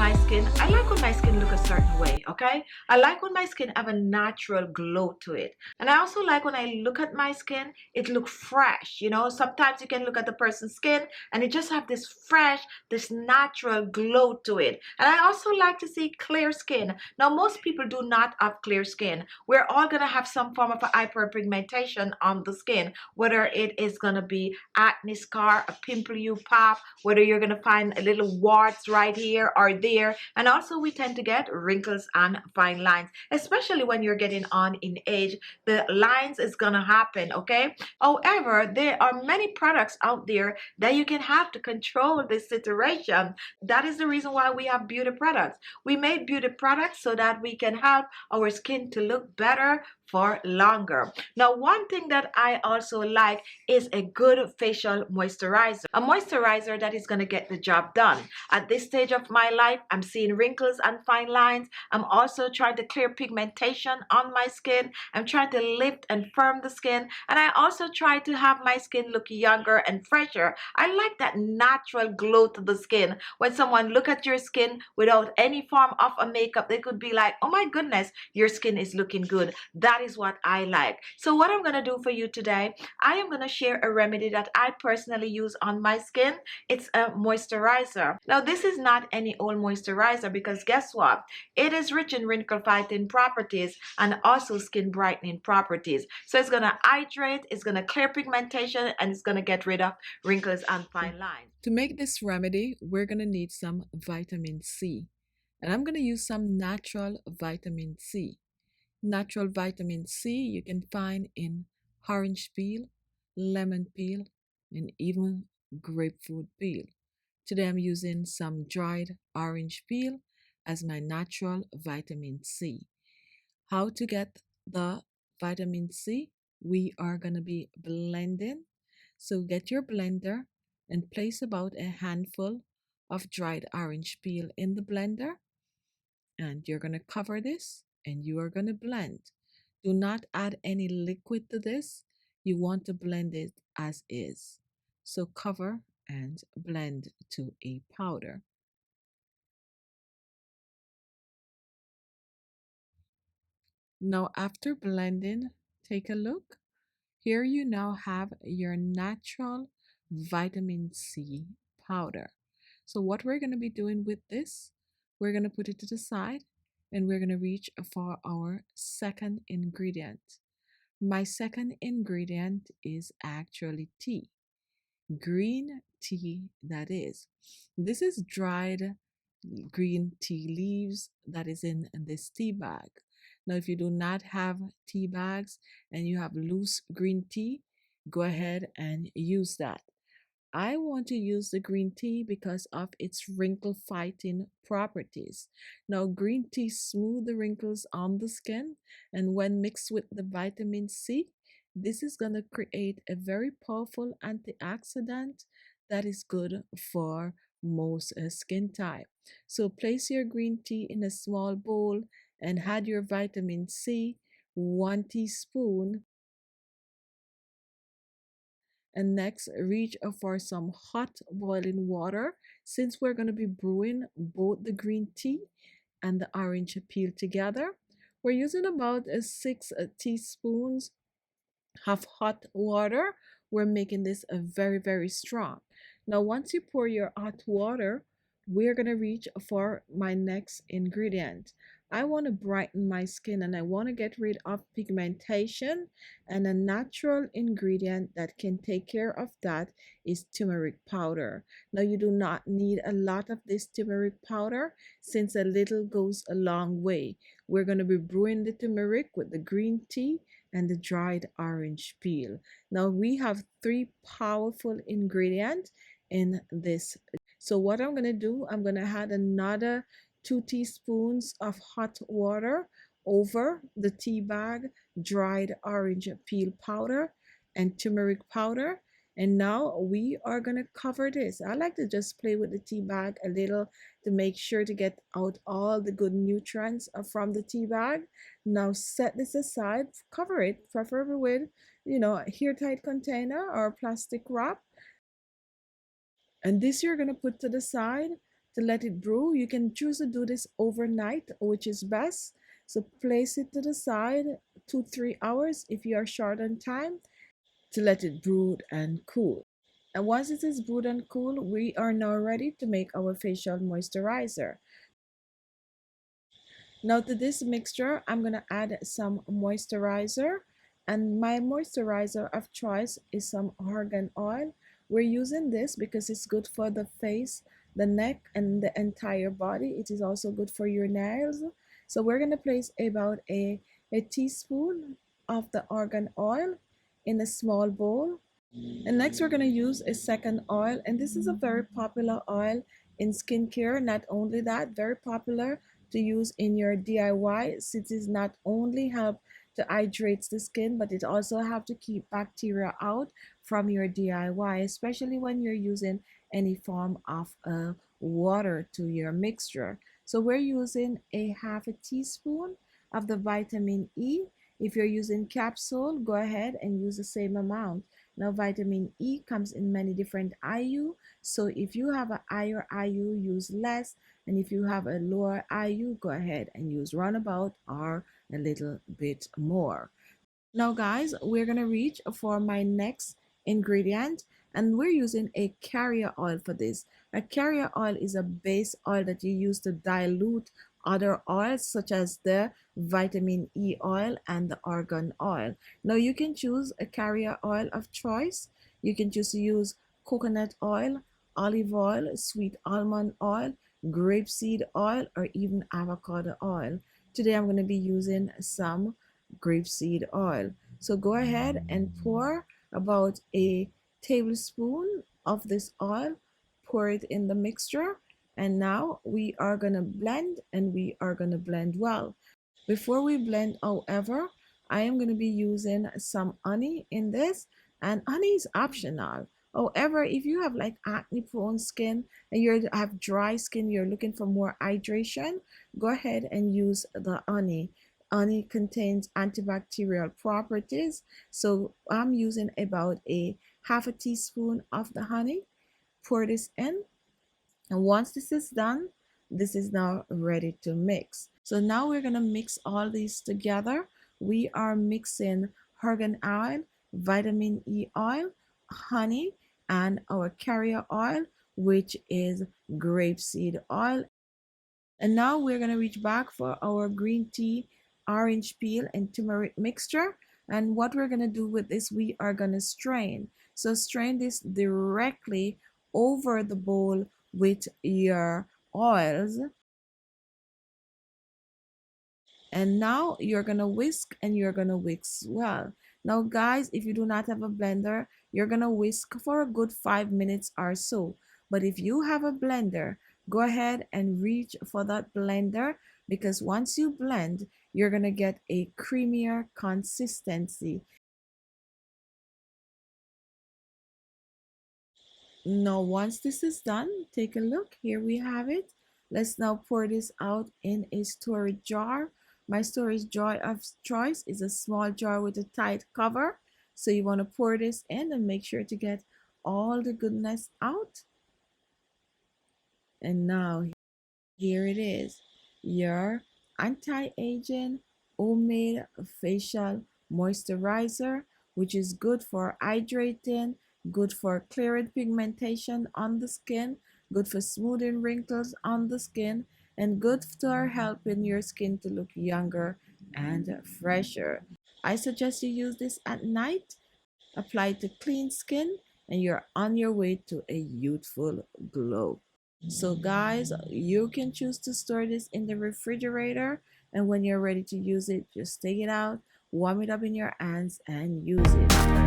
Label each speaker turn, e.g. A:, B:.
A: my skin, I like when my skin look a certain way, okay? I like when my skin have a natural glow to it. And I also like when I look at my skin, it look fresh, you know? Sometimes you can look at the person's skin and it just have this fresh, this natural glow to it. And I also like to see clear skin. Now, most people do not have clear skin. We're all gonna have some form of a hyperpigmentation on the skin, whether it is gonna be acne scar, a pimple you pop, whether you're gonna find a little warts right here or there. And also we tend to get wrinkles and fine lines, especially when you're getting on in age. The lines is gonna happen, okay? However, there are many products out there that you can have to control this situation. That is the reason why we have beauty products. We made beauty products so that we can help our skin to look better for longer. Now, one thing that I also like is a good facial moisturizer. A moisturizer that is going to get the job done. At this stage of my life, I'm seeing wrinkles and fine lines. I'm also trying to clear pigmentation on my skin. I'm trying to lift and firm the skin. And I also try to have my skin look younger and fresher. I like that natural glow to the skin. When someone look at your skin without any form of a makeup, they could be like, oh my goodness, your skin is looking good. That is what I like. So what I'm going to do for you today, I am going to share a remedy that I personally use on my skin. It's a moisturizer. Now, this is not any old moisturizer because guess what? It is rich in wrinkle fighting properties and also skin brightening properties. So it's going to hydrate, it's going to clear pigmentation, and it's going to get rid of wrinkles and fine lines.
B: To make this remedy, we're going to need some vitamin C. And I'm going to use some natural vitamin C. Natural vitamin C you can find in orange peel, lemon peel, and even grapefruit peel. Today I'm using some dried orange peel as my natural vitamin C. How to get the vitamin C? We are going to be blending. So get your blender and place about a handful of dried orange peel in the blender. And you're going to cover this and you are going to blend. Do not add any liquid to this. You want to blend it as is. So cover and blend to a powder. Now after blending, take a look. Here you now have your natural vitamin C powder. So what we're going to be doing with this, we're going to put it to the side and we're going to reach for our second ingredient. My second ingredient is actually tea, green tea that is. This is dried green tea leaves that is in this tea bag. Now, if you do not have tea bags and you have loose green tea, go ahead and use that. I want to use the green tea because of its wrinkle fighting properties. Now, green tea smooth the wrinkles on the skin, and when mixed with the vitamin C, this is going to create a very powerful antioxidant that is good for most skin type. So place your green tea in a small bowl and add your vitamin C, 1 teaspoon. And next, reach for some hot boiling water. Since we're going to be brewing both the green tea and the orange peel together, we're using about 6 teaspoons of hot water. We're making this a very, very strong. Now, once you pour your hot water, we're going to reach for my next ingredient. I want to brighten my skin and I want to get rid of pigmentation, and a natural ingredient that can take care of that is turmeric powder. Now, you do not need a lot of this turmeric powder since a little goes a long way. We're going to be brewing the turmeric with the green tea and the dried orange peel. Now we have 3 powerful ingredients in this. So what I'm going to do, I'm going to add another 2 teaspoons of hot water over the tea bag, dried orange peel powder and turmeric powder. And now we are going to cover this. I like to just play with the tea bag a little to make sure to get out all the good nutrients from the tea bag. Now set this aside, cover it, preferably with, a hair-tight container or plastic wrap. And this you're going to put to the side. to let it brew. You can choose to do this overnight, which is best. So place it to the side 2-3 hours if you are short on time to let it brew and cool. And once it is brewed and cool, we are now ready to make our facial moisturizer. Now to this mixture, I'm going to add some moisturizer. And my moisturizer of choice is some argan oil. We're using this because it's good for the face, the neck, and the entire body. It is also good for your nails. So we're going to place about a teaspoon of the argan oil in a small bowl. And next we're going to use a second oil, and this is a very popular oil in skincare. Not only that, very popular to use in your DIY, since it not only help to hydrate the skin, but it also have to keep bacteria out from your DIY, especially when you're using any form of water to your mixture. So we're using a half a teaspoon of the vitamin E. If you're using capsule, go ahead and use the same amount. Now, vitamin E comes in many different IU. So if you have a higher IU, use less. And if you have a lower IU, go ahead and use roundabout or a little bit more. Now, guys, we're going to reach for my next ingredient, and we're using a carrier oil for this. A carrier oil is a base oil that you use to dilute other oils, such as the vitamin E oil and the argan oil. Now, you can choose a carrier oil of choice. You can choose to use coconut oil, olive oil, sweet almond oil, grapeseed oil, or even avocado oil. Today, I'm going to be using some grapeseed oil. So go ahead and pour about a tablespoon of this oil, pour it in the mixture, and now we are going to blend, and we are going to blend well. Before we blend, however, I am going to be using some honey in this, and honey is optional. However, if you have like acne prone skin and you have dry skin, you're looking for more hydration, go ahead and use the honey. Honey contains antibacterial properties, so I'm using about a half a teaspoon of the honey. Pour this in, and once this is done, this is now ready to mix. So now we're going to mix all these together. We are mixing argan oil, vitamin E oil, honey, and our carrier oil, which is grapeseed oil. And now we're going to reach back for our green tea, orange peel, and turmeric mixture. And what we're going to do with this, we are going to strain. So strain this directly over the bowl with your oils. And now you're going to whisk, and you're going to whisk well. Now, guys, if you do not have a blender, you're going to whisk for a good 5 minutes or so. But if you have a blender, go ahead and reach for that blender, because once you blend, you're going to get a creamier consistency. Now, once this is done, take a look. Here we have it. Let's now pour this out in a storage jar. My storage jar of choice is a small jar with a tight cover. So you want to pour this in and make sure to get all the goodness out. And now here it is, your anti-aging homemade facial moisturizer, which is good for hydrating, good for clearing pigmentation on the skin, good for smoothing wrinkles on the skin, and good for helping your skin to look younger and fresher. I suggest you use this at night, apply it to clean skin, and you're on your way to a youthful glow. So guys, you can choose to store this in the refrigerator, and when you're ready to use it, just take it out, warm it up in your hands, and use it.